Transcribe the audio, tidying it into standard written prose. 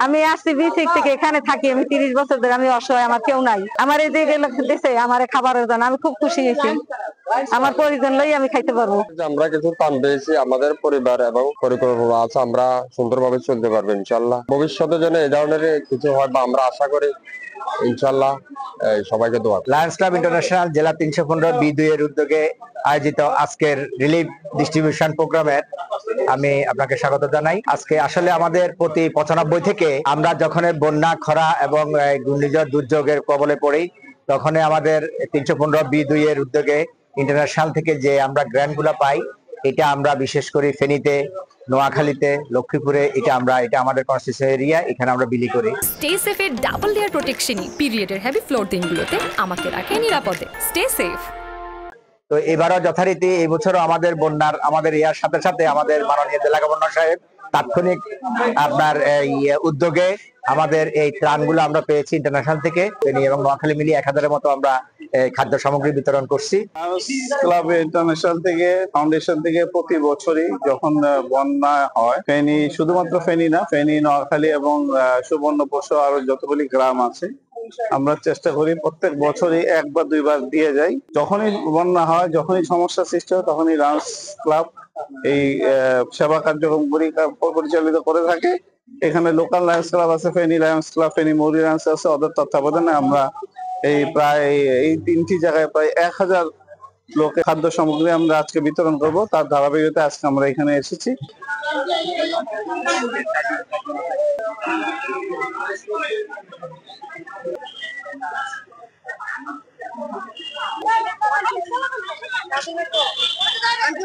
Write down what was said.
আমি আসছি বিসিক থেকে, এখানে থাকি আমি 30 বছর ধরে। আমি অসহায়, আমার কেউ নাই। আমার এই যে দিছে আমার খাবারের জন্য আমি খুব খুশি হয়েছি। আমার পরিজন লই আমি খাইতে পারবো। আমরা কিছু ত্রাণ পেয়েছি, আমাদের পরিবার এবং পরিকল্পনা আছে, আমরা সুন্দরভাবে চলতে পারবো ইনশাল্লাহ। ভবিষ্যতে যেন এই ধরনের কিছু হয় বা আমরা আশা করি ইনশাল্লাহ। সবাইকে দোয়া। লায়ন্স ক্লাব ইন্টারন্যাশনাল জেলা 315 B2 এর উদ্যোগে আয়োজিত আজকের রিলিফ ডিস্ট্রিবিউশন প্রোগ্রামের আমি আপনাকে স্বাগত জানাই। আজকে আসলে আমাদের প্রতি 95 থেকে আমরা যখন বন্যা, খরা এবং ঘূর্ণিঝড় দুর্যোগের কবলে পড়ি, তখনই আমাদের 315 B2 এর উদ্যোগে ইন্টারন্যাশনাল থেকে যে আমরা গ্র্যান্ট গুলা পাই, এটা আমরা বিশেষ করে ফেনীতে, নোয়াখালীতে, লক্ষ্মীপুরে এটা আমাদের কনস্টিটিউশন এরিয়া, এখানে আমরা বিলি করি। স্টে সেফের ডাবল লেয়ার প্রোটেকশনই পিরিয়ডের হেভি ফ্লোর দিনগুলোতে আমাকে রাখে নিরাপদে। Stay safe. তো এবারও যথারীতি এই বছরও আমাদের বন্যার আমাদের ইয়ার সাথে সাথে আমাদের মাননীয় জেলা গভর্নর সাহেব তাৎক্ষণিক আপনার উদ্যোগে আমাদের এই ত্রাণগুলো আমরা পেয়েছি ইন্টারন্যাশনাল থেকে, এবং নোয়াখালী মিলিয়ে 1000-এর মতো আমরা খাদ্য সামগ্রী বিতরণ করছি। ক্লাব ইন্টারন্যাশনাল থেকে, ফাউন্ডেশন থেকে প্রতি বছরই যখন বন্যা হয়, ফেনী, শুধুমাত্র ফেনী না, ফেনী, নোয়াখালী এবং সুবর্ণপোষা আরো যতগুলি গ্রাম আছে, আমরা চেষ্টা করি প্রত্যেক বছরই 1 বা 2 বার দিয়ে যাই। যখনই বন্যা হয়, যখনই সমস্যা সৃষ্টি হয়, তখনই লায়ন্স ক্লাব এই সেবা কার্যক্রমগুলি পরিচালিত করে থাকে। এখানে লোকাল লায়ন্স ক্লাব আছে, ফেনী লায়ন্স ক্লাব, ফেনী মৌরি লায়ন্স আছে, ওদের তত্ত্বাবধানে আমরা এই 3টি জায়গায় প্রায় 1000 লোকে খাদ্য সামগ্রী আমরা আজকে বিতরণ করব। তার ধারাবাহিকতায় আজকে আমরা এখানে এসেছি।